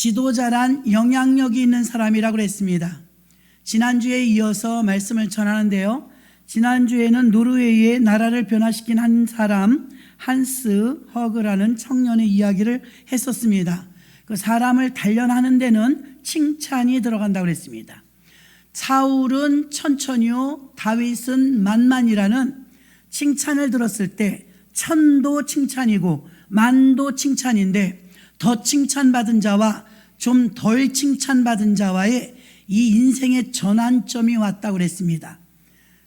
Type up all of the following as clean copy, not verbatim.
지도자란 영향력이 있는 사람이라고 그랬습니다. 지난주에 이어서 말씀을 전하는데요, 지난주에는 노르웨이의 나라를 변화시킨 한 사람 한스 허그라는 청년의 이야기를 했었습니다. 그 사람을 단련하는 데는 칭찬이 들어간다고 그랬습니다. 사울은 천천히요, 다윗은 만만이라는 칭찬을 들었을 때 천도 칭찬이고 만도 칭찬인데, 더 칭찬받은 자와 좀 덜 칭찬받은 자와의 이 인생의 전환점이 왔다고 그랬습니다.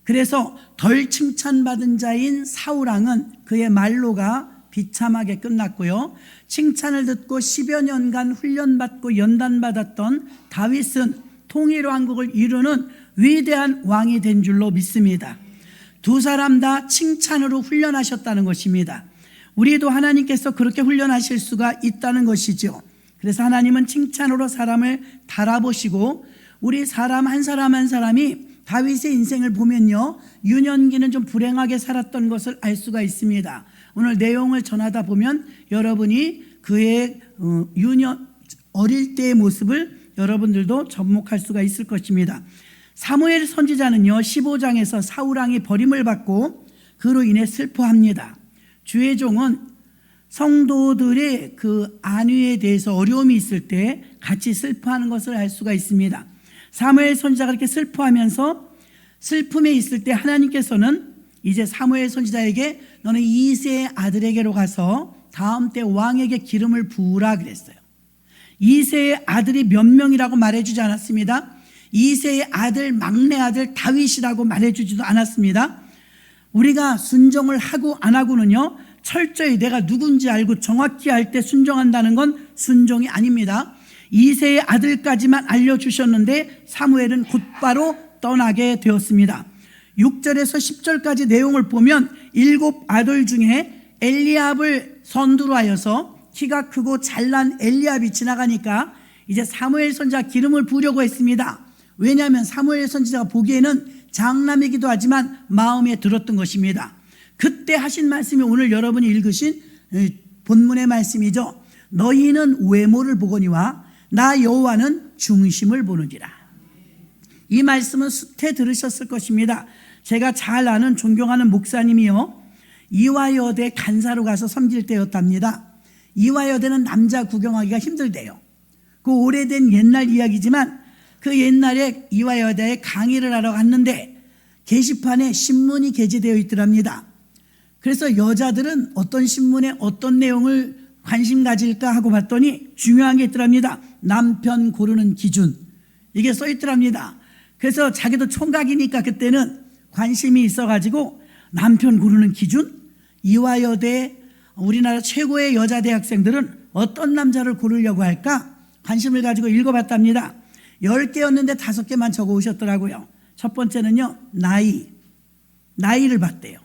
그래서 덜 칭찬받은 자인 사울왕은 그의 말로가 비참하게 끝났고요, 칭찬을 듣고 10여 년간 훈련받고 연단받았던 다윗은 통일왕국을 이루는 위대한 왕이 된 줄로 믿습니다. 두 사람 다 칭찬으로 훈련하셨다는 것입니다. 우리도 하나님께서 그렇게 훈련하실 수가 있다는 것이죠. 그래서 하나님은 칭찬으로 사람을 달아보시고, 우리 사람 한 사람이 다윗의 인생을 보면요, 유년기는 좀 불행하게 살았던 것을 알 수가 있습니다. 오늘 내용을 전하다 보면 여러분이 그의 어릴 때의 모습을 여러분들도 접목할 수가 있을 것입니다. 사무엘 선지자는요, 15장에서 사울왕이 버림을 받고 그로 인해 슬퍼합니다. 주의 종은 성도들의 그 안위에 대해서 어려움이 있을 때 같이 슬퍼하는 것을 알 수가 있습니다. 사무엘 선지자가 그렇게 슬퍼하면서 슬픔에 있을 때 하나님께서는 이제 사무엘 선지자에게 너는 이새의 아들에게로 가서 다음 때 왕에게 기름을 부으라 그랬어요. 이새의 아들이 몇 명이라고 말해주지 않았습니다. 이새의 아들, 막내 아들 다윗이라고 말해주지도 않았습니다. 우리가 순종을 하고 안 하고는요, 철저히 내가 누군지 알고 정확히 알 때 순종한다는 건 순종이 아닙니다. 이새의 아들까지만 알려주셨는데 사무엘은 곧바로 떠나게 되었습니다. 6절에서 10절까지 내용을 보면 7 아들 중에 엘리압을 선두로 하여서 키가 크고 잘난 엘리압이 지나가니까 이제 사무엘 선지자 기름을 부으려고 했습니다. 왜냐하면 사무엘 선지자가 보기에는 장남이기도 하지만 마음에 들었던 것입니다. 그때 하신 말씀이 오늘 여러분이 읽으신 본문의 말씀이죠. 너희는 외모를 보거니와 나 여호와는 중심을 보느니라. 이 말씀은 수태 들으셨을 것입니다. 제가 잘 아는 존경하는 목사님이요, 이화여대 간사로 가서 섬길 때였답니다. 이화여대는 남자 구경하기가 힘들대요. 그 오래된 옛날 이야기지만 그 옛날에 이화여대에 강의를 하러 갔는데 게시판에 신문이 게재되어 있더랍니다. 그래서 여자들은 어떤 신문에 어떤 내용을 관심 가질까 하고 봤더니 중요한 게 있더랍니다. 남편 고르는 기준, 이게 써 있더랍니다. 그래서 자기도 총각이니까 그때는 관심이 있어가지고 남편 고르는 기준, 이화여대 우리나라 최고의 여자 대학생들은 어떤 남자를 고르려고 할까 관심을 가지고 읽어봤답니다. 10개였는데 5개만 적어 오셨더라고요. 첫 번째는요, 나이를 봤대요.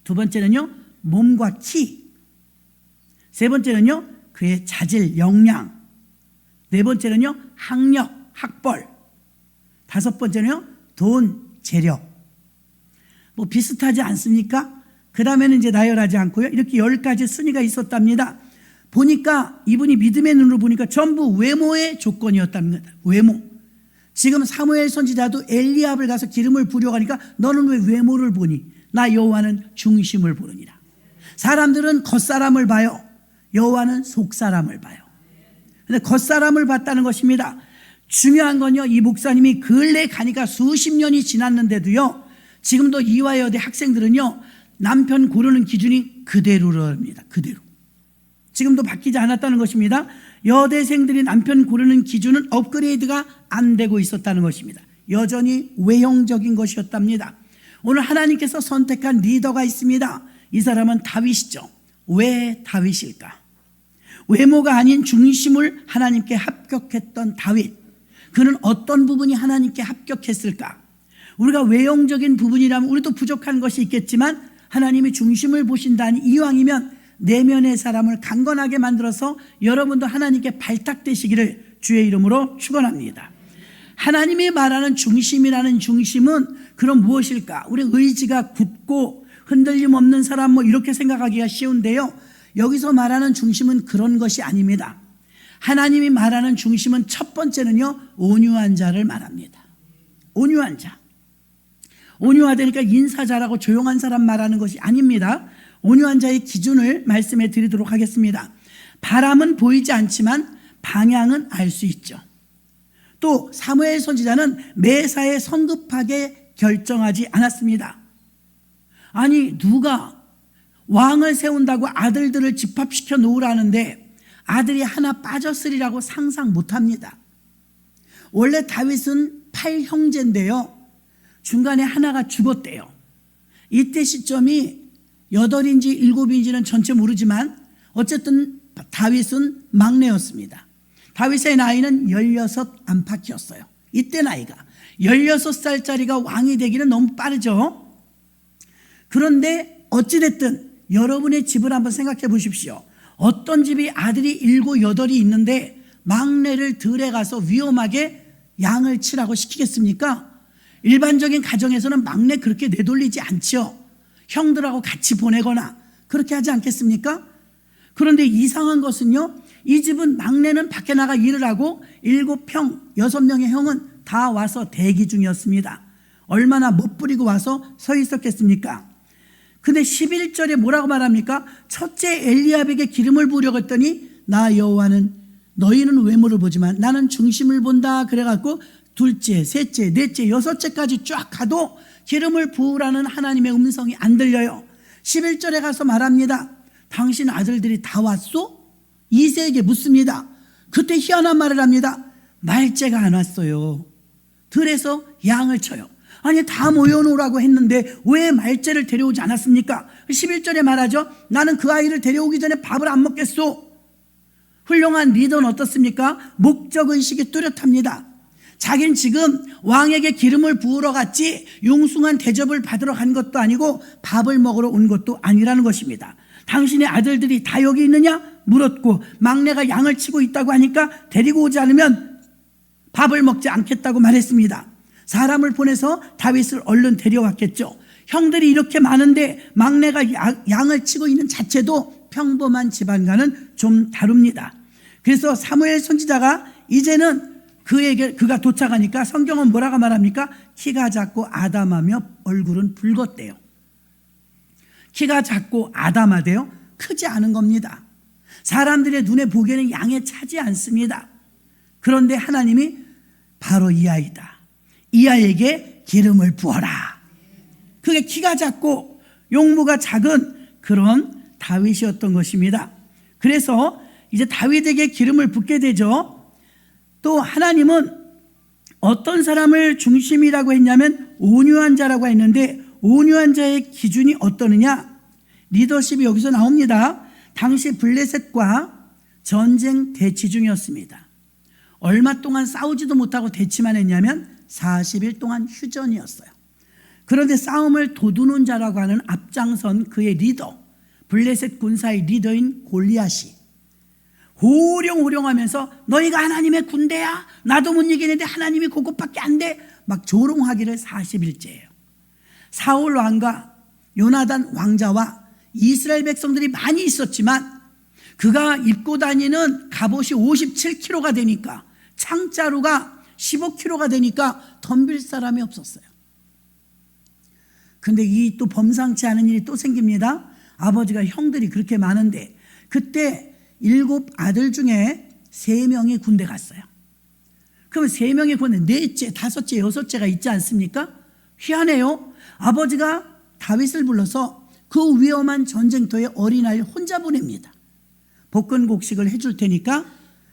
두 번째는요, 몸과 키. 세 번째는요, 그의 자질, 역량. 네 번째는요, 학력, 학벌. 다섯 번째는요, 돈, 재력. 뭐 비슷하지 않습니까? 그 다음에는 이제 나열하지 않고요, 이렇게 10가지 순위가 있었답니다. 보니까 이분이 믿음의 눈으로 보니까 전부 외모의 조건이었답니다. 외모. 지금 사무엘 선지자도 엘리압을 가서 기름을 부으려고 하니까 너는 왜 외모를 보니? 나 여호와는 중심을 보느니라. 사람들은 겉사람을 봐요. 여호와는 속사람을 봐요. 근데 겉사람을 봤다는 것입니다. 중요한 건요, 이 목사님이 근래 가니까 수십 년이 지났는데도요, 지금도 이화여대 학생들은요, 남편 고르는 기준이 그대로랍니다. 그대로. 지금도 바뀌지 않았다는 것입니다. 여대생들이 남편 고르는 기준은 업그레이드가 안 되고 있었다는 것입니다. 여전히 외형적인 것이었답니다. 오늘 하나님께서 선택한 리더가 있습니다. 이 사람은 다윗이죠. 왜 다윗일까? 외모가 아닌 중심을 하나님께 합격했던 다윗. 그는 어떤 부분이 하나님께 합격했을까? 우리가 외형적인 부분이라면 우리도 부족한 것이 있겠지만 하나님이 중심을 보신다니, 이왕이면 내면의 사람을 강건하게 만들어서 여러분도 하나님께 발탁되시기를 주의 이름으로 축원합니다. 하나님이 말하는 중심이라는 중심은 그럼 무엇일까? 우리 의지가 굳고 흔들림 없는 사람 이렇게 생각하기가 쉬운데요, 여기서 말하는 중심은 그런 것이 아닙니다. 하나님이 말하는 중심은 첫 번째는요, 온유한 자를 말합니다. 온유한 자. 온유하다니까 인사 잘하고 조용한 사람 말하는 것이 아닙니다. 온유한 자의 기준을 말씀해 드리도록 하겠습니다. 바람은 보이지 않지만 방향은 알 수 있죠. 또 사무엘 선지자는 매사에 성급하게 결정하지 않았습니다. 아니, 누가 왕을 세운다고 아들들을 집합시켜 놓으라는데 아들이 하나 빠졌으리라고 상상 못합니다. 원래 다윗은 8형제인데요, 중간에 하나가 죽었대요. 이때 시점이 8인지 7인지는 전체 모르지만 어쨌든 다윗은 막내였습니다. 다윗의 나이는 16 안팎이었어요. 이때 나이가 16살짜리가 왕이 되기는 너무 빠르죠. 그런데 어찌됐든 여러분의 집을 한번 생각해 보십시오. 어떤 집이 아들이 7, 8이 있는데 막내를 들에 가서 위험하게 양을 치라고 시키겠습니까? 일반적인 가정에서는 막내 그렇게 내돌리지 않죠. 형들하고 같이 보내거나 그렇게 하지 않겠습니까? 그런데 이상한 것은요, 이 집은 막내는 밖에 나가 일을 하고 7형, 6명의 형은 다 와서 대기 중이었습니다. 얼마나 멋부리고 와서 서 있었겠습니까? 근데 11절에 뭐라고 말합니까? 첫째 엘리압에게 기름을 부으려고 했더니 나 여호와는 너희는 외모를 보지만 나는 중심을 본다. 그래갖고 둘째, 셋째, 넷째, 여섯째까지 쫙 가도 기름을 부으라는 하나님의 음성이 안 들려요. 11절에 가서 말합니다. 당신 아들들이 다 왔소? 이새에게 묻습니다. 그때 희한한 말을 합니다. 말째가 안 왔어요. 들에서 양을 쳐요. 아니, 다 모여놓으라고 했는데 왜 말째를 데려오지 않았습니까? 11절에 말하죠. 나는 그 아이를 데려오기 전에 밥을 안 먹겠소. 훌륭한 리더는 어떻습니까? 목적의식이 뚜렷합니다. 자긴 지금 왕에게 기름을 부으러 갔지 융숭한 대접을 받으러 간 것도 아니고 밥을 먹으러 온 것도 아니라는 것입니다. 당신의 아들들이 다 여기 있느냐? 물었고 막내가 양을 치고 있다고 하니까 데리고 오지 않으면 밥을 먹지 않겠다고 말했습니다. 사람을 보내서 다윗을 얼른 데려왔겠죠. 형들이 이렇게 많은데 막내가 양을 치고 있는 자체도 평범한 집안과는 좀 다릅니다. 그래서 사무엘 선지자가 이제는 그가 도착하니까 성경은 뭐라고 말합니까? 키가 작고 아담하며 얼굴은 붉었대요. 키가 작고 아담하대요? 크지 않은 겁니다. 사람들의 눈에 보기에는 양에 차지 않습니다. 그런데 하나님이 바로 이 아이다. 이 아이에게 기름을 부어라. 그게 키가 작고 용모가 작은 그런 다윗이었던 것입니다. 그래서 이제 다윗에게 기름을 붓게 되죠. 또 하나님은 어떤 사람을 중심이라고 했냐면 온유한 자라고 했는데 온유한 자의 기준이 어떠느냐? 리더십이 여기서 나옵니다. 당시 블레셋과 전쟁 대치 중이었습니다. 얼마 동안 싸우지도 못하고 대치만 했냐면 40일 동안 휴전이었어요. 그런데 싸움을 도두는 자라고 하는 앞장선 그의 리더, 블레셋 군사의 리더인 골리앗이 호령호령하면서 너희가 하나님의 군대야? 나도 못 이기는데 하나님이 그것밖에 안 돼? 막 조롱하기를 40일째예요. 사울 왕과 요나단 왕자와 이스라엘 백성들이 많이 있었지만 그가 입고 다니는 갑옷이 57kg가 되니까 창자루가 15kg가 되니까 덤빌 사람이 없었어요. 근데 이 또 범상치 않은 일이 또 생깁니다. 아버지가 형들이 그렇게 많은데 그때 7 아들 중에 3명이 군대 갔어요. 그러면 3명이 군대 넷째, 다섯째, 여섯째가 있지 않습니까? 희한해요. 아버지가 다윗을 불러서 그 위험한 전쟁터에 어린아이를 혼자 보냅니다. 복근곡식을 해줄 테니까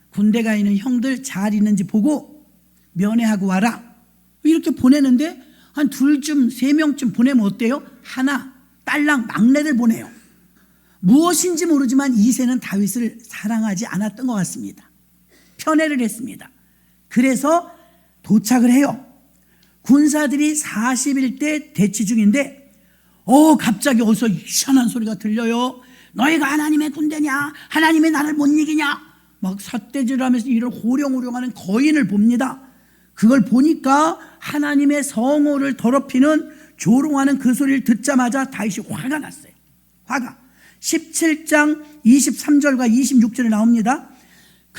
군대가 있는 형들 잘 있는지 보고 면회하고 와라. 이렇게 보내는데 한 2쯤 3명쯤 보내면 어때요? 하나 딸랑 막내를 보내요. 무엇인지 모르지만 이새는 다윗을 사랑하지 않았던 것 같습니다. 편애를 했습니다. 그래서 도착을 해요. 군사들이 40일 때 대치 중인데 갑자기 어디서 희한한 소리가 들려요. 너희가 하나님의 군대냐? 하나님이 나를 못 이기냐? 막 삿대질을 하면서 이를 호령호령하는 거인을 봅니다. 그걸 보니까 하나님의 성호를 더럽히는 조롱하는 그 소리를 듣자마자 다윗이 화가 났어요. 화가. 17장 23절과 26절에 나옵니다.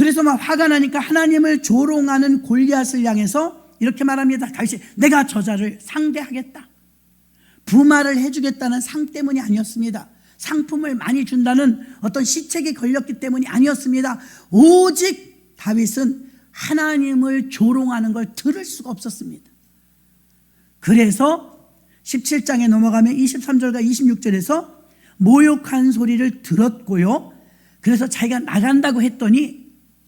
그래서 막 화가 나니까 하나님을 조롱하는 골리앗을 향해서 이렇게 말합니다. 다윗이 내가 저자를 상대하겠다. 부말을 해주겠다는 상 때문이 아니었습니다. 상품을 많이 준다는 어떤 시책이 걸렸기 때문이 아니었습니다. 오직 다윗은 하나님을 조롱하는 걸 들을 수가 없었습니다. 그래서 17장에 넘어가면 23절과 26절에서 모욕한 소리를 들었고요. 그래서 자기가 나간다고 했더니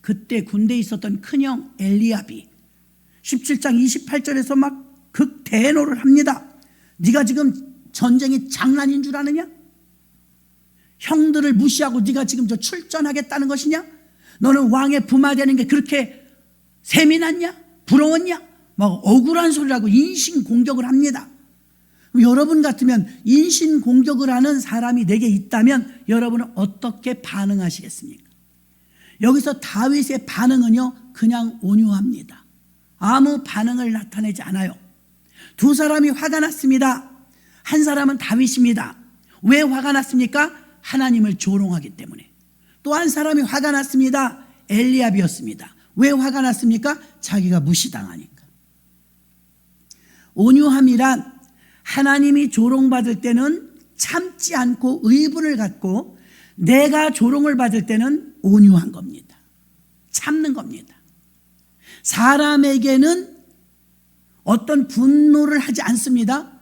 그때 군대에 있었던 큰형 엘리압이 17장 28절에서 막 극대노를 합니다. 네가 지금 전쟁이 장난인 줄 아느냐? 형들을 무시하고 네가 지금 저 출전하겠다는 것이냐? 너는 왕의 부마되는 게 그렇게 세민하냐? 부러웠냐? 막 억울한 소리라고 인신공격을 합니다. 여러분 같으면 인신공격을 하는 사람이 내게 있다면 여러분은 어떻게 반응하시겠습니까? 여기서 다윗의 반응은요, 그냥 온유합니다. 아무 반응을 나타내지 않아요. 두 사람이 화가 났습니다. 한 사람은 다윗입니다. 왜 화가 났습니까? 하나님을 조롱하기 때문에. 또 한 사람이 화가 났습니다. 엘리압이었습니다. 왜 화가 났습니까? 자기가 무시당하니까. 온유함이란 하나님이 조롱받을 때는 참지 않고 의분을 갖고 내가 조롱을 받을 때는 온유한 겁니다. 참는 겁니다. 사람에게는 어떤 분노를 하지 않습니다.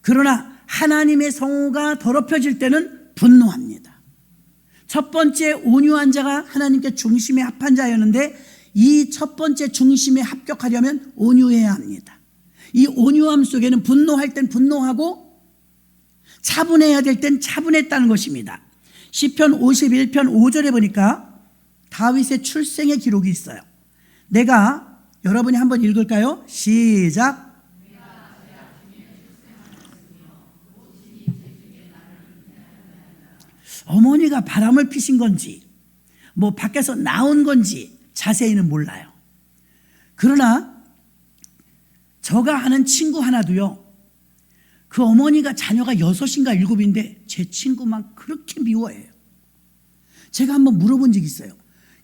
그러나 하나님의 성호가 더럽혀질 때는 분노합니다. 첫 번째 온유한 자가 하나님께 중심에 합한 자였는데 이 첫 번째 중심에 합격하려면 온유해야 합니다. 이 온유함 속에는 분노할 땐 분노하고 차분해야 될 땐 차분했다는 것입니다. 시편 51편 5절에 보니까 다윗의 출생의 기록이 있어요. 내가 여러분이 한번 읽을까요? 시작. 어머니가 바람을 피신 건지 뭐 밖에서 나온 건지 자세히는 몰라요. 그러나 저가 아는 친구 하나도요, 그 어머니가 자녀가 6인가 7인데 제 친구만 그렇게 미워해요. 제가 한번 물어본 적이 있어요.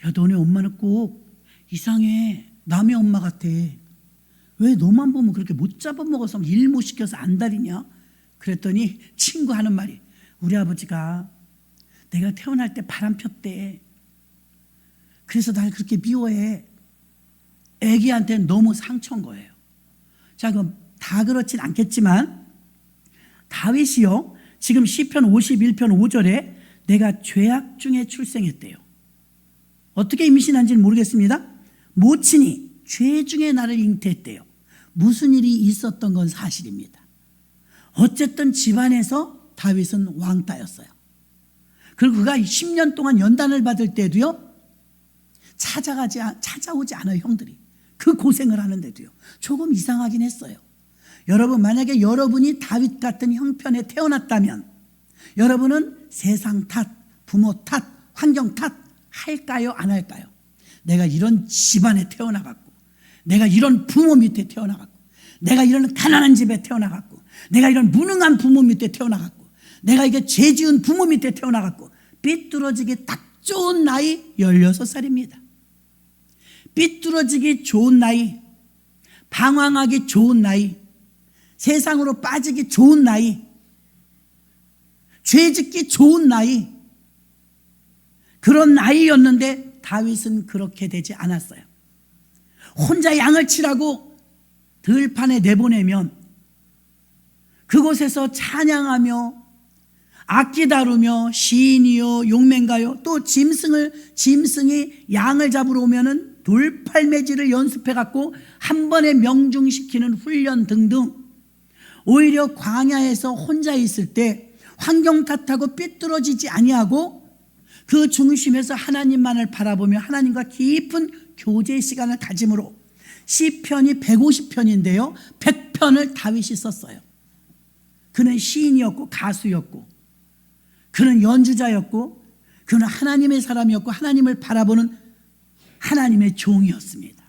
야, 너네 엄마는 꼭 이상해. 남의 엄마 같아. 왜 너만 보면 그렇게 못 잡아먹어서 일 못 시켜서 안달이냐? 그랬더니 친구 하는 말이, 우리 아버지가 내가 태어날 때 바람 폈대. 그래서 날 그렇게 미워해. 애기한테는 너무 상처인 거예요. 자, 그럼 다 그렇진 않겠지만 다윗이요, 지금 시편 51편 5절에 내가 죄악 중에 출생했대요. 어떻게 임신한지는 모르겠습니다. 모친이 죄 중에 나를 잉태했대요. 무슨 일이 있었던 건 사실입니다. 어쨌든 집안에서 다윗은 왕따였어요. 그리고 그가 10년 동안 연단을 받을 때도요, 찾아오지 않아요. 형들이 그 고생을 하는데도요. 조금 이상하긴 했어요. 여러분, 만약에 여러분이 다윗 같은 형편에 태어났다면 여러분은 세상 탓, 부모 탓, 환경 탓 할까요? 안 할까요? 내가 이런 집안에 태어나갖고, 내가 이런 부모 밑에 태어나갖고, 내가 이런 가난한 집에 태어나갖고, 내가 이런 무능한 부모 밑에 태어나갖고, 내가 이게 죄 지은 부모 밑에 태어나갖고, 삐뚤어지기 딱 좋은 나이 16살입니다. 삐뚤어지기 좋은 나이, 방황하기 좋은 나이, 세상으로 빠지기 좋은 나이, 죄 짓기 좋은 나이, 그런 나이였는데 다윗은 그렇게 되지 않았어요. 혼자 양을 치라고 들판에 내보내면 그곳에서 찬양하며 악기 다루며 시인이요 용맹가요, 또 짐승이 양을 잡으러 오면은 돌팔매질을 연습해 갖고 한 번에 명중시키는 훈련 등등, 오히려 광야에서 혼자 있을 때 환경 탓하고 삐뚤어지지 아니하고 그 중심에서 하나님만을 바라보며 하나님과 깊은 교제 시간을 가짐으로 시편이 150편인데요 100편을 다윗이 썼어요. 그는 시인이었고 가수였고 그는 연주자였고 그는 하나님의 사람이었고 하나님을 바라보는 하나님의 종이었습니다.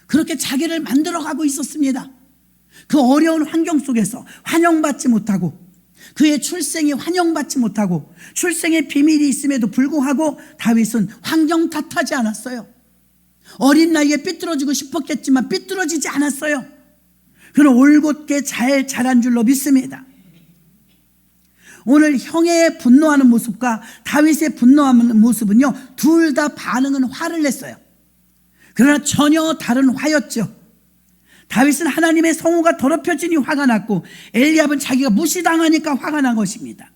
그렇게 자기를 만들어가고 있었습니다. 그 어려운 환경 속에서 환영받지 못하고 그의 출생이 환영받지 못하고 출생의 비밀이 있음에도 불구하고 다윗은 환경 탓하지 않았어요. 어린 나이에 삐뚤어지고 싶었겠지만 삐뚤어지지 않았어요. 그는 올곧게 잘 자란 줄로 믿습니다. 오늘 형의 분노하는 모습과 다윗의 분노하는 모습은요, 둘 다 반응은 화를 냈어요. 그러나 전혀 다른 화였죠. 다윗은 하나님의 성호가 더럽혀지니 화가 났고 엘리압은 자기가 무시당하니까 화가 난 것입니다.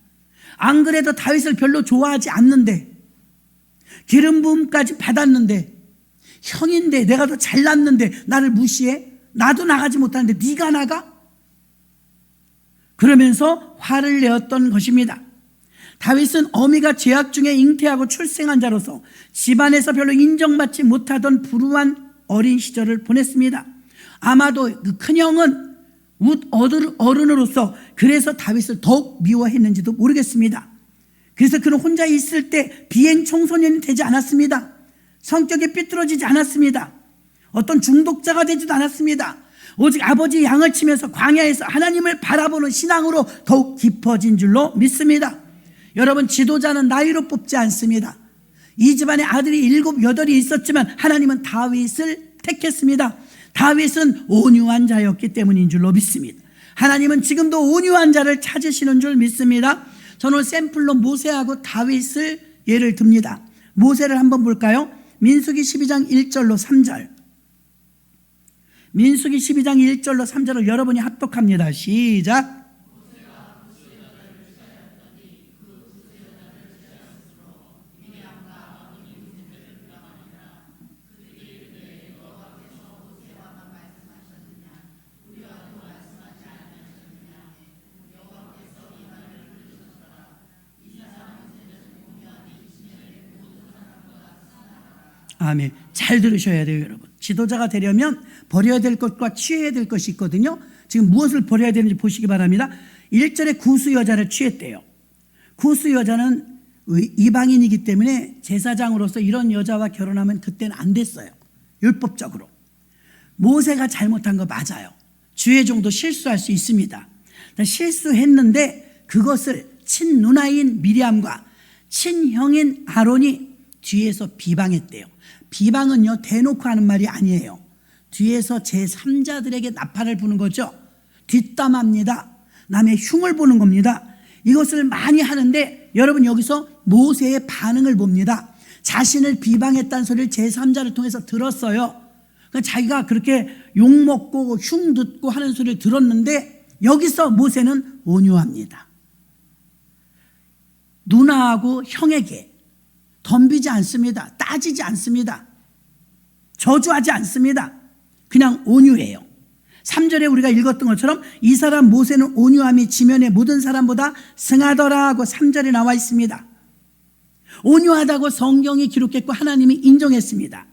안 그래도 다윗을 별로 좋아하지 않는데, 기름 부음까지 받았는데, 형인데 내가 더 잘났는데 나를 무시해? 나도 나가지 못하는데 네가 나가? 그러면서 화를 내었던 것입니다. 다윗은 어미가 죄악 중에 잉태하고 출생한 자로서 집안에서 별로 인정받지 못하던 불우한 어린 시절을 보냈습니다. 아마도 그 큰형은 어른으로서 그래서 다윗을 더욱 미워했는지도 모르겠습니다. 그래서 그는 혼자 있을 때 비행 청소년이 되지 않았습니다. 성격이 삐뚤어지지 않았습니다. 어떤 중독자가 되지도 않았습니다. 오직 아버지 양을 치면서 광야에서 하나님을 바라보는 신앙으로 더욱 깊어진 줄로 믿습니다. 여러분, 지도자는 나이로 뽑지 않습니다. 이 집안에 아들이 7, 8이 있었지만 하나님은 다윗을 택했습니다. 다윗은 온유한 자였기 때문인 줄로 믿습니다. 하나님은 지금도 온유한 자를 찾으시는 줄 믿습니다. 저는 샘플로 모세하고 다윗을 예를 듭니다. 모세를 한번 볼까요? 민수기 12장 1절로 3절. 민수기 12장 1절로 3절을 여러분이 합독합니다. 시작. 아멘. 잘 들으셔야 돼요, 여러분. 지도자가 되려면 버려야 될 것과 취해야 될 것이 있거든요. 지금 무엇을 버려야 되는지 보시기 바랍니다. 1절에 구스 여자를 취했대요. 구스 여자는 이방인이기 때문에 제사장으로서 이런 여자와 결혼하면 그때는 안 됐어요. 율법적으로. 모세가 잘못한 거 맞아요. 주의 종도 실수할 수 있습니다. 실수했는데 그것을 친누나인 미리암과 친형인 아론이 뒤에서 비방했대요. 비방은요, 대놓고 하는 말이 아니에요. 뒤에서 제3자들에게 나팔을 부는 거죠. 뒷담합니다. 남의 흉을 보는 겁니다. 이것을 많이 하는데 여러분, 여기서 모세의 반응을 봅니다. 자신을 비방했다는 소리를 제3자를 통해서 들었어요. 그러니까 자기가 그렇게 욕먹고 흉 듣고 하는 소리를 들었는데 여기서 모세는 온유합니다. 누나하고 형에게 덤비지 않습니다. 따지지 않습니다. 저주하지 않습니다. 그냥 온유해요. 3절에 우리가 읽었던 것처럼 이 사람 모세는 온유함이 지면의 모든 사람보다 승하더라 하고 3절에 나와 있습니다. 온유하다고 성경이 기록했고 하나님이 인정했습니다.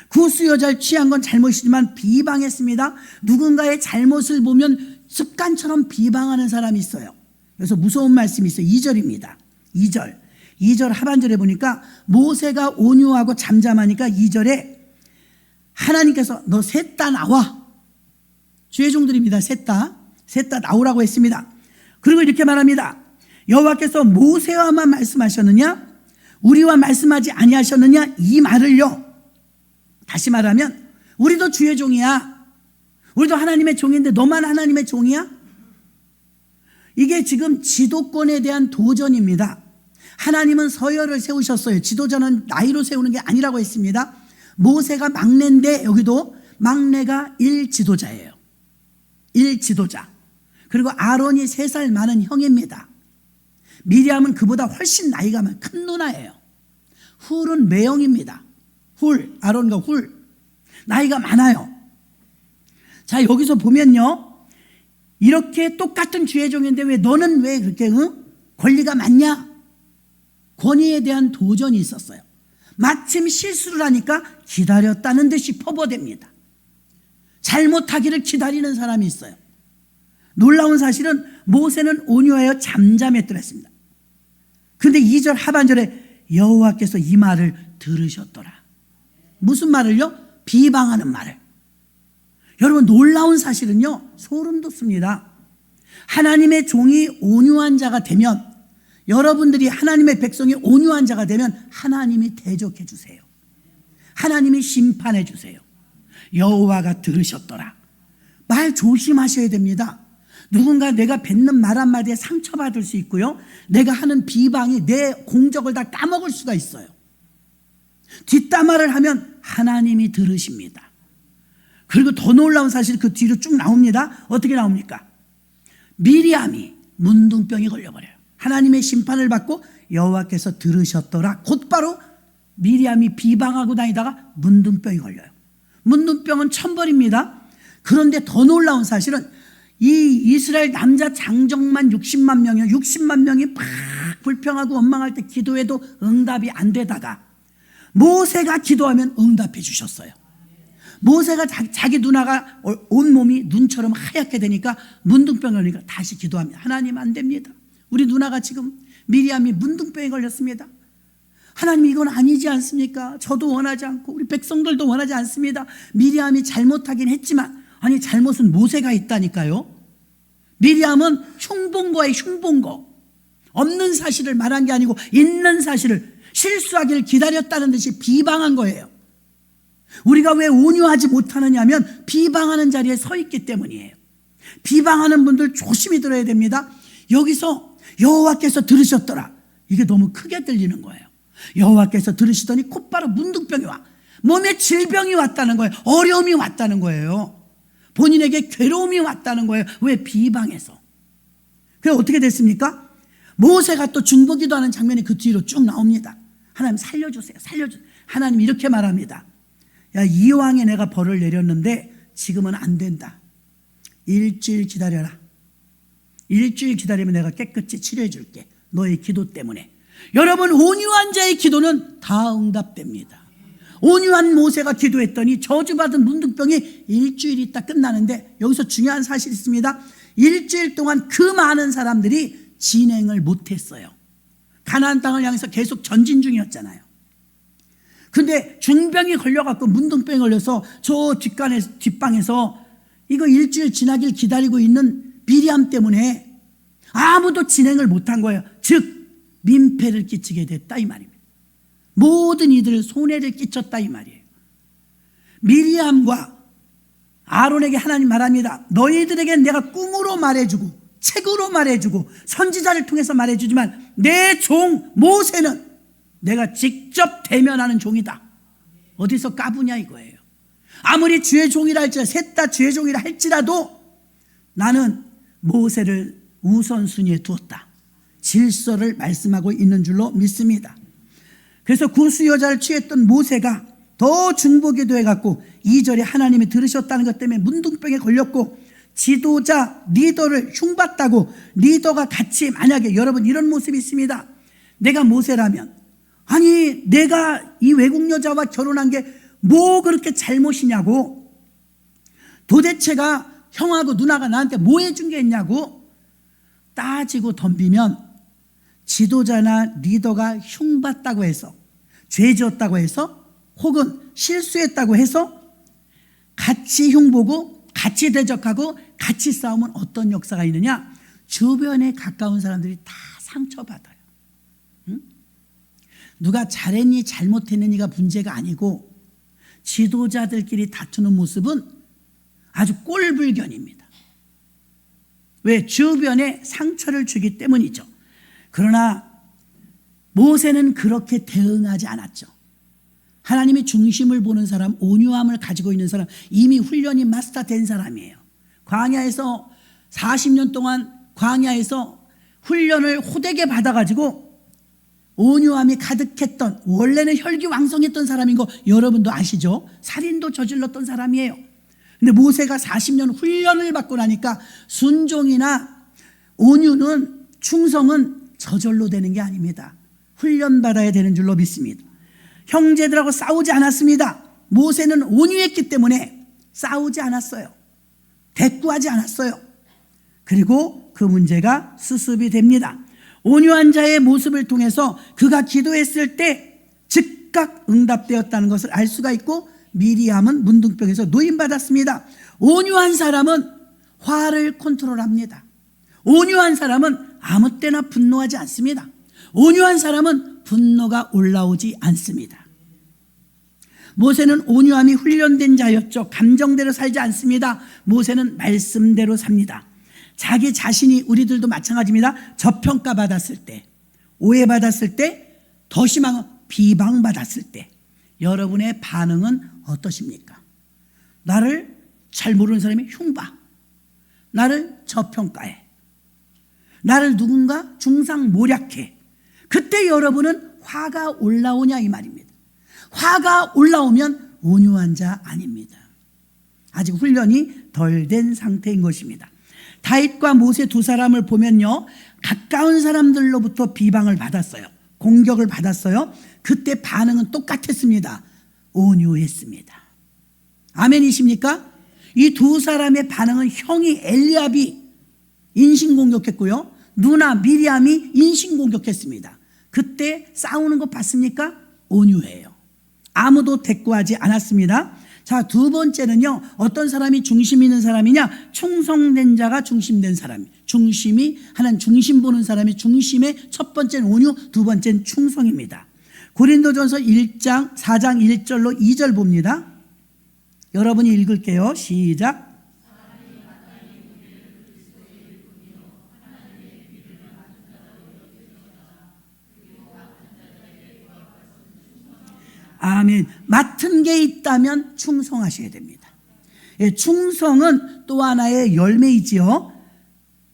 구스 여자를 취한 건 잘못이지만 비방했습니다. 누군가의 잘못을 보면 습관처럼 비방하는 사람이 있어요. 그래서 무서운 말씀이 있어요. 2절입니다. 2절 하반절에 보니까 모세가 온유하고 잠잠하니까 2절에 하나님께서 너 셋 다 나와. 주의 종들입니다. 셋 다 나오라고 했습니다. 그리고 이렇게 말합니다. 여호와께서 모세와만 말씀하셨느냐? 우리와 말씀하지 아니하셨느냐? 이 말을요. 다시 말하면 우리도 주의 종이야. 우리도 하나님의 종인데 너만 하나님의 종이야? 이게 지금 지도권에 대한 도전입니다. 하나님은 서열을 세우셨어요. 지도자는 나이로 세우는 게 아니라고 했습니다. 모세가 막내인데 여기도 막내가 1지도자예요. 1지도자. 그리고 아론이 3살 많은 형입니다. 미리암은 그보다 훨씬 나이가 많은 큰 누나예요. 훌은 매형입니다. 아론과 훌. 나이가 많아요. 자, 여기서 보면요. 이렇게 똑같은 주의 종인데 너는 왜 그렇게 권리가 많냐? 권위에 대한 도전이 있었어요. 마침 실수를 하니까 기다렸다는 듯이 퍼부어댑니다. 잘못하기를 기다리는 사람이 있어요. 놀라운 사실은 모세는 온유하여 잠잠했더라 했습니다. 그런데 2절 하반절에 여호와께서 이 말을 들으셨더라. 무슨 말을요? 비방하는 말을. 여러분, 놀라운 사실은요, 소름 돋습니다. 하나님의 종이 온유한 자가 되면, 여러분들이 하나님의 백성이 온유한 자가 되면 하나님이 대적해 주세요. 하나님이 심판해 주세요. 여호와가 들으셨더라. 말 조심하셔야 됩니다. 누군가 내가 뱉는 말 한마디에 상처받을 수 있고요, 내가 하는 비방이 내 공적을 다 까먹을 수가 있어요. 뒷담화를 하면 하나님이 들으십니다. 그리고 더 놀라운 사실이 그 뒤로 쭉 나옵니다. 어떻게 나옵니까? 미리암이 문둥병이 걸려버려요. 하나님의 심판을 받고 여호와께서 들으셨더라. 곧바로 미리암이 비방하고 다니다가 문둥병이 걸려요. 문둥병은 천벌입니다. 그런데 더 놀라운 사실은 이 이스라엘 남자 장정만 60만 명이요. 60만 명이 막 불평하고 원망할 때 기도해도 응답이 안 되다가 모세가 기도하면 응답해 주셨어요. 모세가 자기 누나가 온몸이 눈처럼 하얗게 되니까 문둥병 걸리니까 다시 기도합니다. 하나님 안 됩니다. 우리 누나가 지금 미리암이 문둥병에 걸렸습니다. 하나님 이건 아니지 않습니까? 저도 원하지 않고 우리 백성들도 원하지 않습니다. 미리암이 잘못하긴 했지만, 아니 잘못은 모세가 있다니까요. 미리암은 흉본거에 흉본거, 없는 사실을 말한 게 아니고 있는 사실을, 실수하기를 기다렸다는 듯이 비방한 거예요. 우리가 왜 온유하지 못하느냐 하면 비방하는 자리에 서 있기 때문이에요. 비방하는 분들 조심히 들어야 됩니다. 여기서 여호와께서 들으셨더라, 이게 너무 크게 들리는 거예요. 여호와께서 들으시더니 곧바로 문둥병이 와, 몸에 질병이 왔다는 거예요. 어려움이 왔다는 거예요. 본인에게 괴로움이 왔다는 거예요. 왜? 비방해서. 그래서 어떻게 됐습니까? 모세가 또 중보기도하는 장면이 그 뒤로 쭉 나옵니다. 하나님 살려주세요, 살려주세요. 하나님 이렇게 말합니다. 야, 이왕에 내가 벌을 내렸는데 지금은 안 된다. 일주일 기다려라. 일주일 기다리면 내가 깨끗이 치료해 줄게. 너의 기도 때문에. 여러분, 온유한 자의 기도는 다 응답됩니다. 온유한 모세가 기도했더니 저주받은 문둥병이 일주일 있다 끝나는데, 여기서 중요한 사실이 있습니다. 일주일 동안 그 많은 사람들이 진행을 못했어요. 가나안 땅을 향해서 계속 전진 중이었잖아요. 근데 중병이 걸려갖고 문둥병이 걸려서 저 뒷방에서 이거 일주일 지나길 기다리고 있는 미리암 때문에 아무도 진행을 못한 거예요. 즉 민폐를 끼치게 됐다 이 말입니다. 모든 이들 손해를 끼쳤다 이 말이에요. 미리암과 아론에게 하나님 말합니다. 너희들에게 내가 꿈으로 말해주고 책으로 말해주고 선지자를 통해서 말해주지만 내 종 모세는 내가 직접 대면하는 종이다. 어디서 까부냐 이거예요. 아무리 주의 종이라 할지라도, 셋 다 주의 종이라 할지라도 나는 모세를 우선순위에 두었다. 질서를 말씀하고 있는 줄로 믿습니다. 그래서 구수 여자를 취했던 모세가 더 중보기도 해갖고 2절에 하나님이 들으셨다는 것 때문에 문둥병에 걸렸고, 지도자 리더를 흉봤다고 리더가 같이, 만약에 여러분 이런 모습이 있습니다. 내가 모세라면, 아니 내가 이 외국 여자와 결혼한 게 뭐 그렇게 잘못이냐고, 도대체가 형하고 누나가 나한테 뭐 해준 게 있냐고 따지고 덤비면, 지도자나 리더가 흉봤다고 해서, 죄 지었다고 해서, 혹은 실수했다고 해서 같이 흉보고 같이 대적하고 같이 싸우면 어떤 역사가 있느냐? 주변에 가까운 사람들이 다 상처받아요. 응? 누가 잘했니 잘못했느니가 문제가 아니고 지도자들끼리 다투는 모습은 아주 꼴불견입니다. 왜? 주변에 상처를 주기 때문이죠. 그러나 모세는 그렇게 대응하지 않았죠. 하나님이 중심을 보는 사람, 온유함을 가지고 있는 사람, 이미 훈련이 마스터된 사람이에요. 광야에서 40년 동안 광야에서 훈련을 호되게 받아가지고 온유함이 가득했던, 원래는 혈기왕성했던 사람인 거 여러분도 아시죠? 살인도 저질렀던 사람이에요. 근데 모세가 40년 훈련을 받고 나니까 순종이나 온유는, 충성은 저절로 되는 게 아닙니다. 훈련받아야 되는 줄로 믿습니다. 형제들하고 싸우지 않았습니다. 모세는 온유했기 때문에 싸우지 않았어요. 대꾸하지 않았어요. 그리고 그 문제가 수습이 됩니다. 온유한 자의 모습을 통해서 그가 기도했을 때 즉각 응답되었다는 것을 알 수가 있고, 미리암은 문둥병에서 노임받았습니다. 온유한 사람은 화를 컨트롤합니다. 온유한 사람은 아무 때나 분노하지 않습니다. 온유한 사람은 분노가 올라오지 않습니다. 모세는 온유함이 훈련된 자였죠. 감정대로 살지 않습니다. 모세는 말씀대로 삽니다. 자기 자신이, 우리들도 마찬가지입니다. 저평가받았을 때, 오해받았을 때, 더 심한 비방받았을 때 여러분의 반응은 어떠십니까? 나를 잘 모르는 사람이 흉봐, 나를 저평가해, 나를 누군가 중상모략해. 그때 여러분은 화가 올라오냐 이 말입니다. 화가 올라오면 온유한 자 아닙니다. 아직 훈련이 덜 된 상태인 것입니다. 다윗과 모세 두 사람을 보면요, 가까운 사람들로부터 비방을 받았어요. 공격을 받았어요. 그때 반응은 똑같았습니다. 온유했습니다. 아멘이십니까? 이 두 사람의 반응은 형이 엘리압이 인신공격했고요, 누나 미리암이 인신공격했습니다. 그때 싸우는 거 봤습니까? 온유해요. 아무도 대꾸하지 않았습니다. 자, 두 번째는요, 어떤 사람이 중심 있는 사람이냐? 충성된 자가 중심된 사람. 중심이 하나님 중심 보는 사람이 중심의 첫 번째는 온유, 두 번째는 충성입니다. 고린도전서 4장 1절로 2절 봅니다. 여러분이 읽을게요. 시작. 아멘. 맡은 게 있다면 충성하셔야 됩니다. 예, 충성은 또 하나의 열매이지요.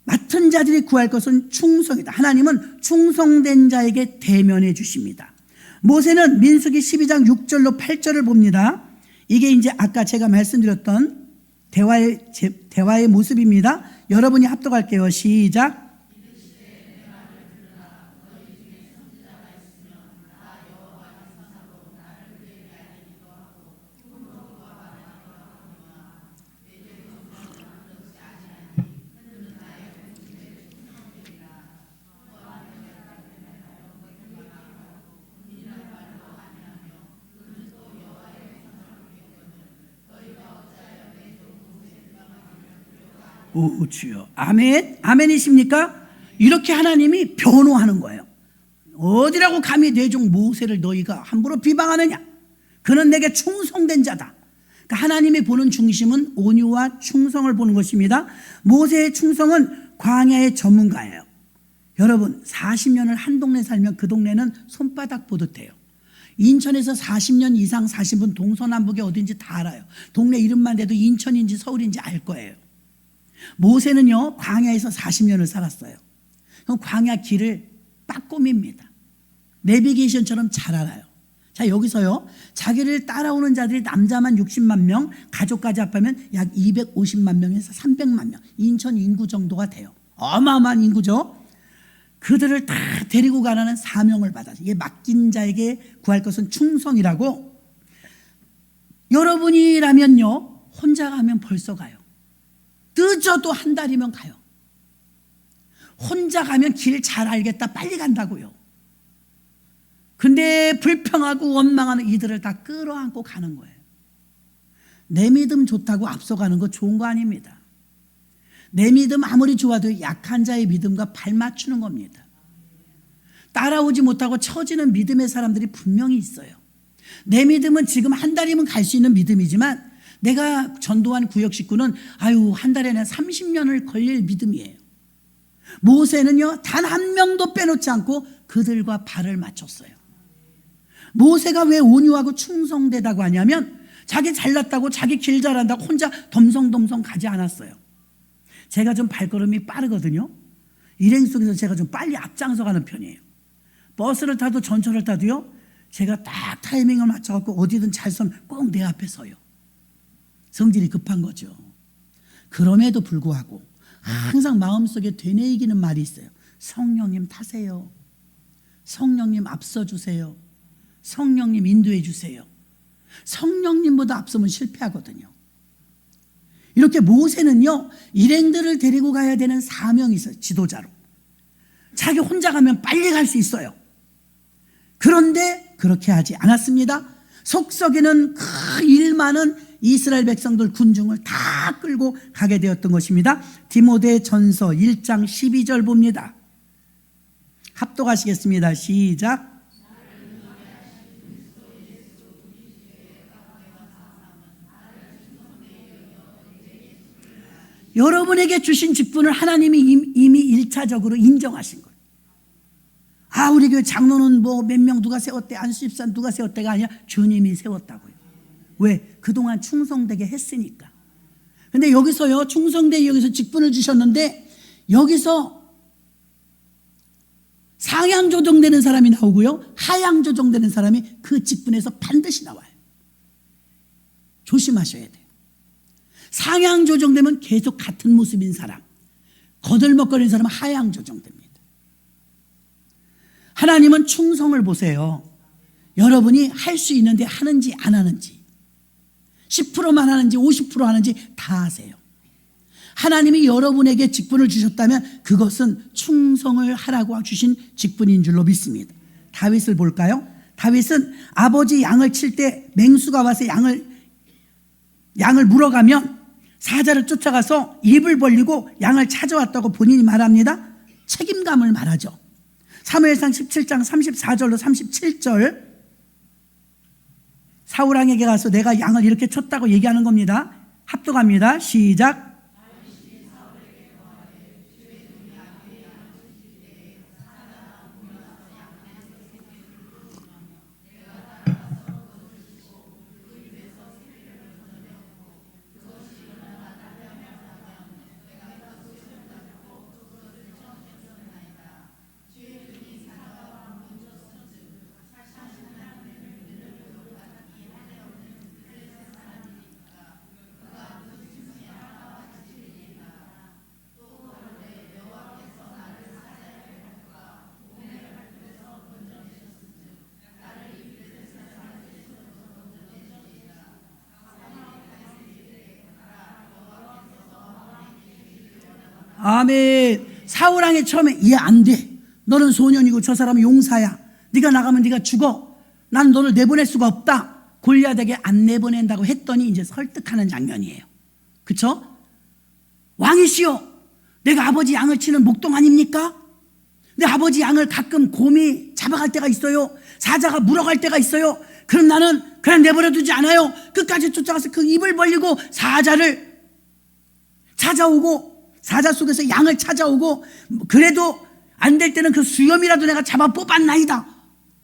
맡은 자들이 구할 것은 충성이다. 하나님은 충성된 자에게 대면해 주십니다. 모세는 민수기 12장 6절로 8절을 봅니다. 이게 이제 아까 제가 말씀드렸던 대화의 모습입니다. 여러분이 합독할게요. 시작. 오, 주여. 아멘. 아멘이십니까? 이렇게 하나님이 변호하는 거예요. 어디라고 감히 내 종 모세를 너희가 함부로 비방하느냐? 그는 내게 충성된 자다. 그러니까 하나님이 보는 중심은 온유와 충성을 보는 것입니다. 모세의 충성은 광야의 전문가예요. 여러분, 40년을 한 동네 살면 그 동네는 손바닥 보듯 해요. 인천에서 40년 이상 사신 분 동서남북에 어딘지 다 알아요. 동네 이름만 대도 인천인지 서울인지 알 거예요. 모세는요, 광야에서 40년을 살았어요. 그럼 광야 길을 빠꼼입니다. 내비게이션처럼 잘 알아요. 자, 여기서요, 자기를 따라오는 자들이 남자만 60만 명, 가족까지 합하면 약 250만 명에서 300만 명, 인천 인구 정도가 돼요. 어마어마한 인구죠. 그들을 다 데리고 가라는 사명을 받아서, 이게 맡긴 자에게 구할 것은 충성이라고. 여러분이라면요, 혼자 가면 벌써 가요. 늦어도 한 달이면 가요. 혼자 가면 길 잘 알겠다, 빨리 간다고요. 근데 불평하고 원망하는 이들을 다 끌어안고 가는 거예요. 내 믿음 좋다고 앞서가는 거 좋은 거 아닙니다. 내 믿음 아무리 좋아도 약한 자의 믿음과 발 맞추는 겁니다. 따라오지 못하고 처지는 믿음의 사람들이 분명히 있어요. 내 믿음은 지금 한 달이면 갈 수 있는 믿음이지만, 내가 전도한 구역 식구는 한 달에는 30년을 걸릴 믿음이에요. 모세는요, 단 한 명도 빼놓지 않고 그들과 발을 맞췄어요. 모세가 왜 온유하고 충성되다고 하냐면, 자기 잘났다고 자기 길 잘한다고 혼자 덤성덤성 가지 않았어요. 제가 좀 발걸음이 빠르거든요. 일행 속에서 제가 좀 빨리 앞장서 가는 편이에요. 버스를 타도 전철을 타도요, 제가 딱 타이밍을 맞춰갖고 어디든 잘 서면 꼭 내 앞에 서요. 성질이 급한 거죠. 그럼에도 불구하고 항상 마음속에 되뇌이기는 말이 있어요. 성령님 타세요. 성령님 앞서주세요. 성령님 인도해 주세요. 성령님보다 앞서면 실패하거든요. 이렇게 모세는요, 일행들을 데리고 가야 되는 사명이 있어요. 지도자로. 자기 혼자 가면 빨리 갈 수 있어요. 그런데 그렇게 하지 않았습니다. 속썩이는 그 일 많은 이스라엘 백성들 군중을 다 끌고 가게 되었던 것입니다. 디모데전서 1장 12절 봅니다. 합독하시겠습니다. 시작. 여러분에게 주신 직분을 하나님이 이미 1차적으로 인정하신 거예요. 아, 우리 교회 장로는 뭐 몇 명 누가 세웠대, 안수집사 누가 세웠대가 아니라 주님이 세웠다고요. 왜? 그동안 충성되게 했으니까. 근데 여기서요, 충성되게 여기서 직분을 주셨는데 여기서 상향 조정되는 사람이 나오고요, 하향 조정되는 사람이 그 직분에서 반드시 나와요. 조심하셔야 돼요. 상향 조정되면 계속 같은 모습인 사람, 거들먹거리는 사람은 하향 조정됩니다. 하나님은 충성을 보세요. 여러분이 할 수 있는데 하는지 안 하는지, 10%만 하는지 50% 하는지 다 하세요. 하나님이 여러분에게 직분을 주셨다면 그것은 충성을 하라고 주신 직분인 줄로 믿습니다. 다윗을 볼까요? 다윗은 아버지 양을 칠 때 맹수가 와서 양을 물어가면 사자를 쫓아가서 입을 벌리고 양을 찾아왔다고 본인이 말합니다. 책임감을 말하죠. 사무엘상 17장 34절로 37절, 사울왕에게 가서 내가 양을 이렇게 쳤다고 얘기하는 겁니다. 합독합니다. 시작. 아멘. 사울왕이 처음에 이해 안 돼. 너는 소년이고 저 사람은 용사야. 네가 나가면 네가 죽어. 난 너를 내보낼 수가 없다. 골리앗에게 안 내보낸다고 했더니 이제 설득하는 장면이에요. 그렇죠? 왕이시여, 내가 아버지 양을 치는 목동 아닙니까? 내 아버지 양을 가끔 곰이 잡아갈 때가 있어요. 사자가 물어갈 때가 있어요. 그럼 나는 그냥 내버려두지 않아요. 끝까지 쫓아가서 그 입을 벌리고 사자를 찾아오고, 사자 속에서 양을 찾아오고, 그래도 안 될 때는 그 수염이라도 내가 잡아 뽑았나이다.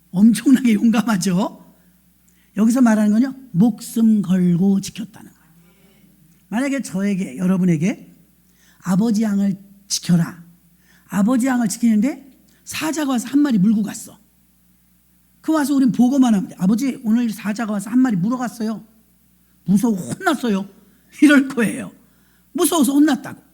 엄청나게 용감하죠. 여기서 말하는 건요, 목숨 걸고 지켰다는 거예요. 만약에 저에게, 여러분에게 아버지 양을 지켜라, 아버지 양을 지키는데 사자가 와서 한 마리 물고 갔어. 그 와서 우린 보고만 하면 돼. 아버지, 오늘 사자가 와서 한 마리 물어갔어요. 무서워 혼났어요. 이럴 거예요. 무서워서 혼났다고.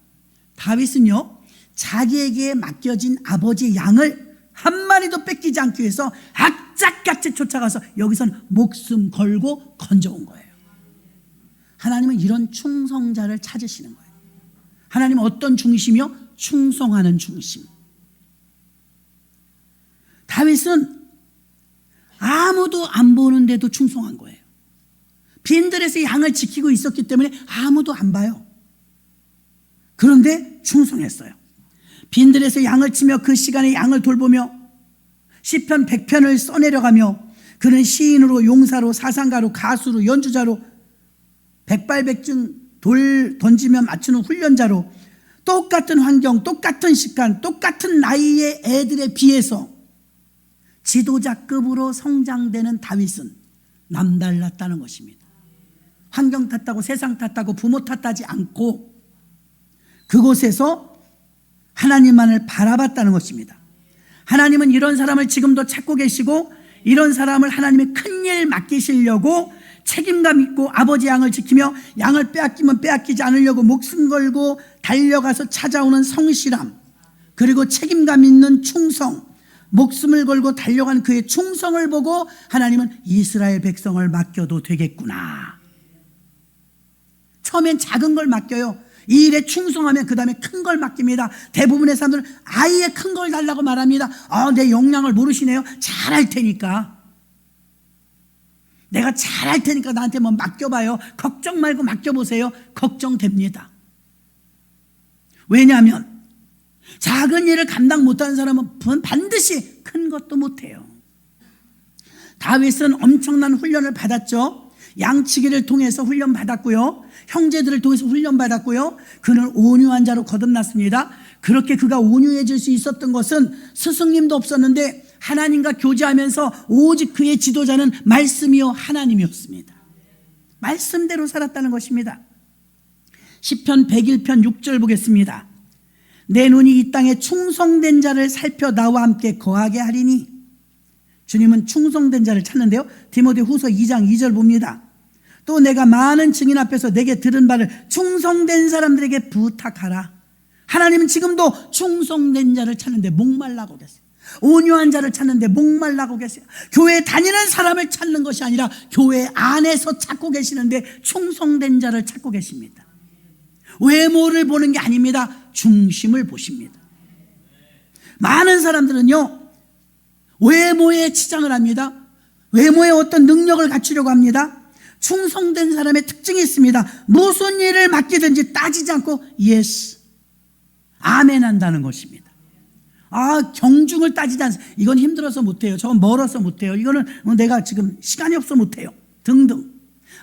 다윗은요, 자기에게 맡겨진 아버지의 양을 한 마리도 뺏기지 않기 위해서 악착같이 쫓아가서 여기서는 목숨 걸고 건져온 거예요. 하나님은 이런 충성자를 찾으시는 거예요. 하나님은 어떤 중심이요? 충성하는 중심. 다윗은 아무도 안 보는데도 충성한 거예요. 빈들에서 양을 지키고 있었기 때문에 아무도 안 봐요. 그런데 충성했어요. 빈들에서 양을 치며 그 시간에 양을 돌보며 시편 100편을 써내려가며, 그는 시인으로, 용사로, 사상가로, 가수로, 연주자로, 백발백중 돌 던지며 맞추는 훈련자로, 똑같은 환경, 똑같은 시간, 똑같은 나이의 애들에 비해서 지도자급으로 성장되는 다윗은 남달랐다는 것입니다. 환경 탓하고 세상 탓하고 부모 탓하지 않고 그곳에서 하나님만을 바라봤다는 것입니다. 하나님은 이런 사람을 지금도 찾고 계시고, 이런 사람을 하나님의 큰일 맡기시려고 책임감 있고 아버지 양을 지키며 양을 빼앗기면 빼앗기지 않으려고 목숨 걸고 달려가서 찾아오는 성실함, 그리고 책임감 있는 충성, 목숨을 걸고 달려간 그의 충성을 보고 하나님은 이스라엘 백성을 맡겨도 되겠구나. 처음엔 작은 걸 맡겨요. 이 일에 충성하면 그 다음에 큰 걸 맡깁니다. 대부분의 사람들은 아예 큰 걸 달라고 말합니다. 내 역량을 모르시네요. 잘할 테니까. 내가 잘할 테니까 나한테 뭐 맡겨봐요. 걱정 말고 맡겨보세요. 걱정됩니다. 왜냐하면 작은 일을 감당 못하는 사람은 반드시 큰 것도 못해요. 다윗은 엄청난 훈련을 받았죠. 양치기를 통해서 훈련 받았고요, 형제들을 통해서 훈련 받았고요, 그는 온유한 자로 거듭났습니다. 그렇게 그가 온유해질 수 있었던 것은 스승님도 없었는데 하나님과 교제하면서 오직 그의 지도자는 말씀이요 하나님이었습니다. 말씀대로 살았다는 것입니다. 시편 101편 6절 보겠습니다. 내 눈이 이 땅에 충성된 자를 살펴 나와 함께 거하게 하리니. 주님은 충성된 자를 찾는데요, 디모데후서 2장 2절 봅니다. 또 내가 많은 증인 앞에서 내게 들은 바를 충성된 사람들에게 부탁하라. 하나님은 지금도 충성된 자를 찾는데 목말라고 계세요. 온유한 자를 찾는데 목말라고 계세요. 교회 다니는 사람을 찾는 것이 아니라 교회 안에서 찾고 계시는데 충성된 자를 찾고 계십니다. 외모를 보는 게 아닙니다. 중심을 보십니다. 많은 사람들은요, 외모에 치장을 합니다. 외모에 어떤 능력을 갖추려고 합니다. 충성된 사람의 특징이 있습니다. 무슨 일을 맡기든지 따지지 않고 예스, 아멘 한다는 것입니다. 경중을 따지지 않습니다. 이건 힘들어서 못해요. 저건 멀어서 못해요. 이거는 내가 지금 시간이 없어 못해요. 등등.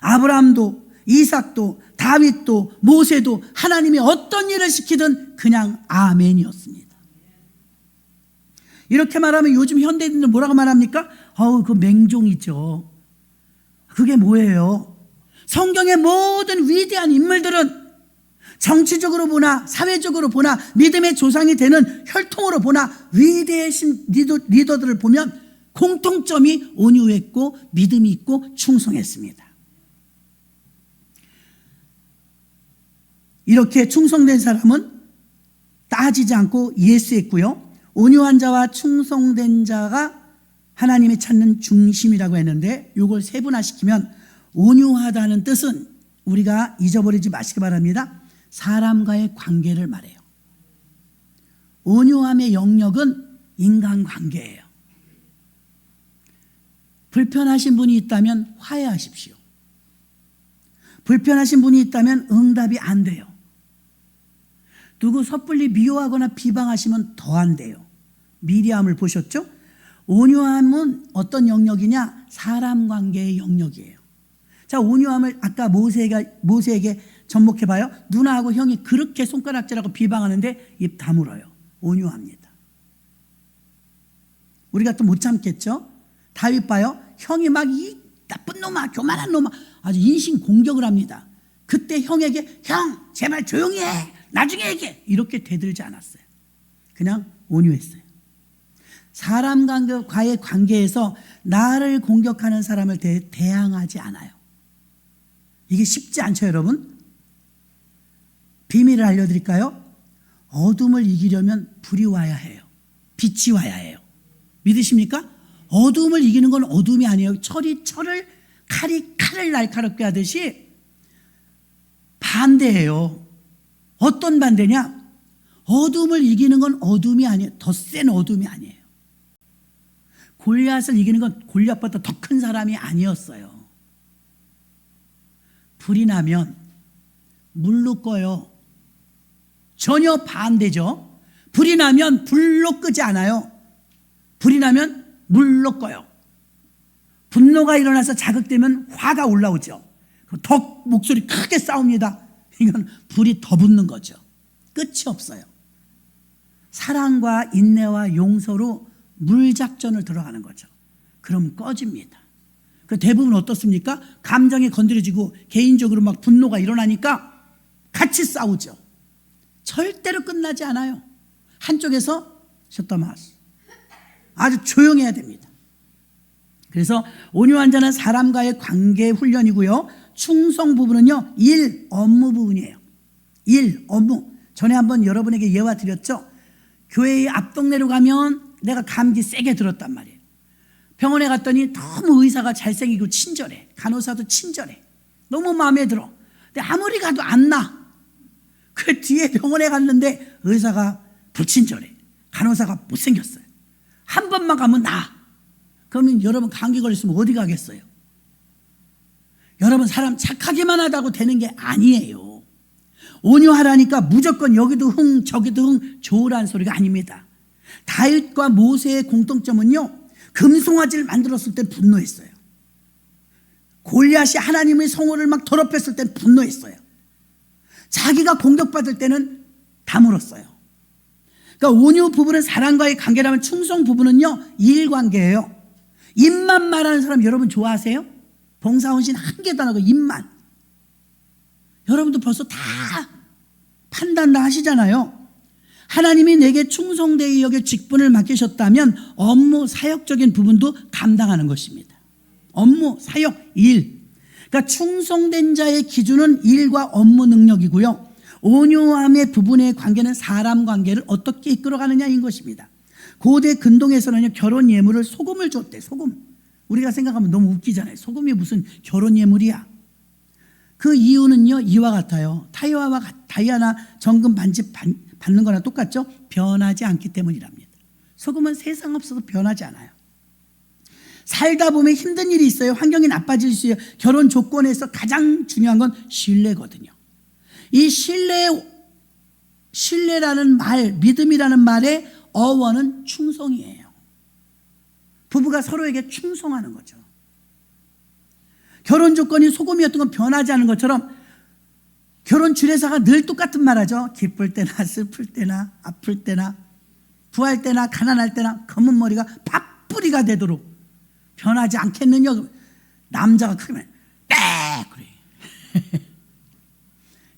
아브라함도, 이삭도, 다윗도, 모세도 하나님이 어떤 일을 시키든 그냥 아멘이었습니다. 이렇게 말하면 요즘 현대인들은 뭐라고 말합니까? 그 맹종이죠. 그게 뭐예요? 성경의 모든 위대한 인물들은 정치적으로 보나 사회적으로 보나 믿음의 조상이 되는 혈통으로 보나 위대하신 리더들을 보면 공통점이 온유했고 믿음이 있고 충성했습니다. 이렇게 충성된 사람은 따지지 않고 예스했고요, 온유한 자와 충성된 자가 하나님이 찾는 중심이라고 했는데, 이걸 세분화시키면 온유하다는 뜻은 우리가 잊어버리지 마시기 바랍니다. 사람과의 관계를 말해요. 온유함의 영역은 인간관계예요. 불편하신 분이 있다면 화해하십시오. 불편하신 분이 있다면 응답이 안 돼요. 누구 섣불리 미워하거나 비방하시면 더 안 돼요. 미리함을 보셨죠? 온유함은 어떤 영역이냐? 사람 관계의 영역이에요. 자, 온유함을 아까 모세에게 접목해봐요. 누나하고 형이 그렇게 손가락질하고 비방하는데 입 다물어요. 온유합니다. 우리가 또 못 참겠죠? 다윗 봐요. 형이 막 이 나쁜 놈아, 교만한 놈아, 아주 인신 공격을 합니다. 그때 형에게 형 제발 조용히 해, 나중에 얘기해, 이렇게 대들지 않았어요. 그냥 온유했어요. 사람과의 관계에서 나를 공격하는 사람을 대항하지 않아요. 이게 쉽지 않죠, 여러분? 비밀을 알려드릴까요? 어둠을 이기려면 불이 와야 해요. 빛이 와야 해요. 믿으십니까? 어둠을 이기는 건 어둠이 아니에요. 철이 철을, 칼이 칼을 날카롭게 하듯이 반대예요. 어떤 반대냐? 어둠을 이기는 건 어둠이 아니에요. 더 센 어둠이 아니에요. 골리앗을 이기는 건 골리앗보다 더 큰 사람이 아니었어요. 불이 나면 물로 꺼요. 전혀 반대죠. 불이 나면 불로 끄지 않아요. 불이 나면 물로 꺼요. 분노가 일어나서 자극되면 화가 올라오죠. 더 목소리 크게 싸웁니다. 이건 불이 더 붙는 거죠. 끝이 없어요. 사랑과 인내와 용서로 물작전을 들어가는 거죠. 그럼 꺼집니다. 그 대부분 어떻습니까? 감정이 건드려지고 개인적으로 막 분노가 일어나니까 같이 싸우죠. 절대로 끝나지 않아요. 한쪽에서 셔터마스, 아주 조용해야 됩니다. 그래서 온유한 자는 사람과의 관계 훈련이고요, 충성 부분은요, 업무 부분이에요. 업무. 전에 한번 여러분에게 예화 드렸죠. 교회의 앞동네로 가면 내가 감기 세게 들었단 말이에요. 병원에 갔더니 너무 의사가 잘생기고 친절해. 간호사도 친절해. 너무 마음에 들어. 근데 아무리 가도 안 나. 그 뒤에 병원에 갔는데 의사가 불친절해. 간호사가 못생겼어요. 한 번만 가면 나. 그러면 여러분 감기 걸렸으면 어디 가겠어요? 여러분, 사람 착하게만 하다고 되는 게 아니에요. 온유하라니까 무조건 여기도 흥 저기도 흥 좋으란 소리가 아닙니다. 다윗과 모세의 공통점은요, 금송아지를 만들었을 때 분노했어요. 골리앗이 하나님의 성호를 막 더럽혔을 때 분노했어요. 자기가 공격받을 때는 다물었어요. 그러니까 온유 부부는 사랑과의 관계라면 충성 부부는요, 이일관계예요. 입만 말하는 사람 여러분 좋아하세요? 봉사원신 한 개도 안 하고 입만. 여러분도 벌써 다 판단 다 하시잖아요. 하나님이 내게 충성되이 여겨 직분을 맡기셨다면 업무 사역적인 부분도 감당하는 것입니다. 업무, 사역, 일. 그러니까 충성된 자의 기준은 일과 업무 능력이고요, 온유함의 부분의 관계는 사람 관계를 어떻게 이끌어가느냐인 것입니다. 고대 근동에서는요, 결혼 예물을 소금을 줬대. 소금. 우리가 생각하면 너무 웃기잖아요. 소금이 무슨 결혼 예물이야. 그 이유는요, 이와 같아요. 다이아나 정금 반지 받는 거나 똑같죠? 변하지 않기 때문이랍니다. 소금은 세상 없어도 변하지 않아요. 살다 보면 힘든 일이 있어요. 환경이 나빠질 수 있어요. 결혼 조건에서 가장 중요한 건 신뢰거든요. 이 신뢰라는 말, 믿음이라는 말의 어원은 충성이에요. 부부가 서로에게 충성하는 거죠. 결혼 조건이 소금이었던 건 변하지 않은 것처럼 결혼 주례사가 늘 똑같은 말 하죠. 기쁠 때나 슬플 때나 아플 때나 부할 때나 가난할 때나 검은 머리가 팥뿌리가 되도록 변하지 않겠느냐. 남자가 크면 네 그래.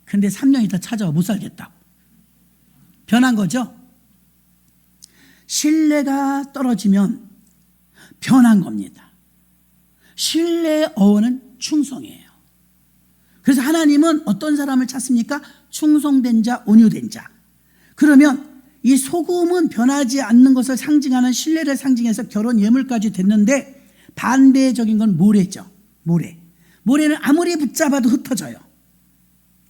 근데 3년 있다 찾아와 못 살겠다고. 변한 거죠. 신뢰가 떨어지면 변한 겁니다. 신뢰의 어원은 충성이에요. 그래서 하나님은 어떤 사람을 찾습니까? 충성된 자, 온유된 자. 그러면 이 소금은 변하지 않는 것을 상징하는 신뢰를 상징해서 결혼 예물까지 됐는데, 반대적인 건 모래죠. 모래는 아무리 붙잡아도 흩어져요.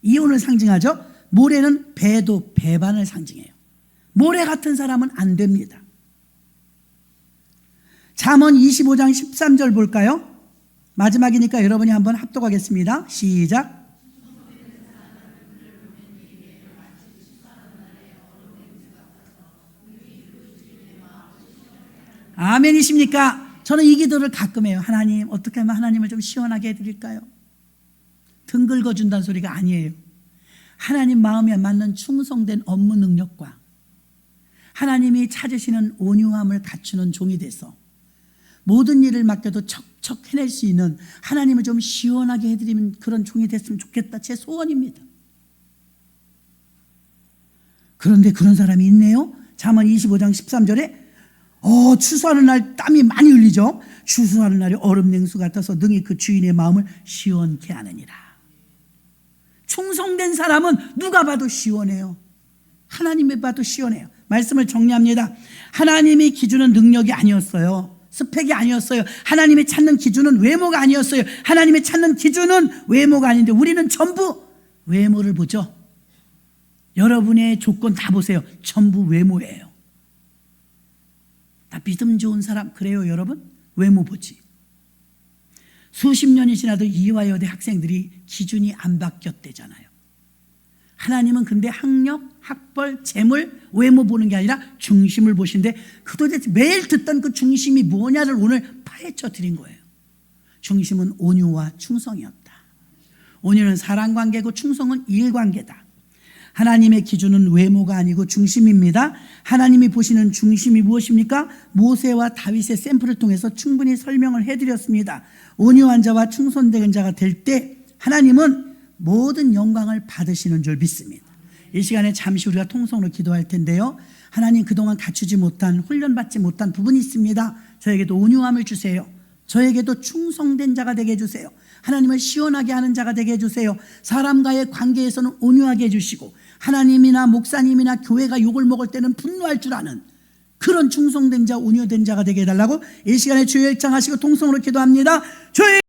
이혼을 상징하죠. 모래는 배도 배반을 상징해요. 모래 같은 사람은 안 됩니다. 잠언 25장 13절 볼까요? 마지막이니까 여러분이 한번 합독하겠습니다. 시작. 아멘이십니까? 저는 이 기도를 가끔 해요. 하나님, 어떻게 하면 하나님을 좀 시원하게 해드릴까요? 등 긁어준다는 소리가 아니에요. 하나님 마음에 맞는 충성된 업무 능력과 하나님이 찾으시는 온유함을 갖추는 종이 돼서 모든 일을 맡겨도 척척 해낼 수 있는, 하나님을 좀 시원하게 해드리는 그런 종이 됐으면 좋겠다. 제 소원입니다. 그런데 그런 사람이 있네요. 잠언 25장 13절에 추수하는 날 땀이 많이 흘리죠. 추수하는 날이 얼음 냉수 같아서 능히 그 주인의 마음을 시원케 하느니라. 충성된 사람은 누가 봐도 시원해요. 하나님이 봐도 시원해요. 말씀을 정리합니다. 하나님의 기준은 능력이 아니었어요. 스펙이 아니었어요. 하나님이 찾는 기준은 외모가 아니었어요. 하나님이 찾는 기준은 외모가 아닌데 우리는 전부 외모를 보죠. 여러분의 조건 다 보세요. 전부 외모예요. 다 믿음 좋은 사람 그래요 여러분? 외모 보지. 수십 년이 지나도 이화여대 학생들이 기준이 안 바뀌었대잖아요. 하나님은 근데 학력, 학벌, 재물, 외모 보는 게 아니라 중심을 보신데, 그 도대체 매일 듣던 그 중심이 뭐냐를 오늘 파헤쳐 드린 거예요. 중심은 온유와 충성이었다. 온유는 사랑관계고 충성은 일관계다. 하나님의 기준은 외모가 아니고 중심입니다. 하나님이 보시는 중심이 무엇입니까? 모세와 다윗의 샘플을 통해서 충분히 설명을 해드렸습니다. 온유한 자와 충성된 자가 될 때 하나님은 모든 영광을 받으시는 줄 믿습니다. 이 시간에 잠시 우리가 통성으로 기도할 텐데요. 하나님, 그동안 갖추지 못한, 훈련받지 못한 부분이 있습니다. 저에게도 온유함을 주세요. 저에게도 충성된 자가 되게 해주세요. 하나님을 시원하게 하는 자가 되게 해주세요. 사람과의 관계에서는 온유하게 해주시고, 하나님이나 목사님이나 교회가 욕을 먹을 때는 분노할 줄 아는 그런 충성된 자, 온유된 자가 되게 해달라고 이 시간에 주의 일장하시고 통성으로 기도합니다. 주의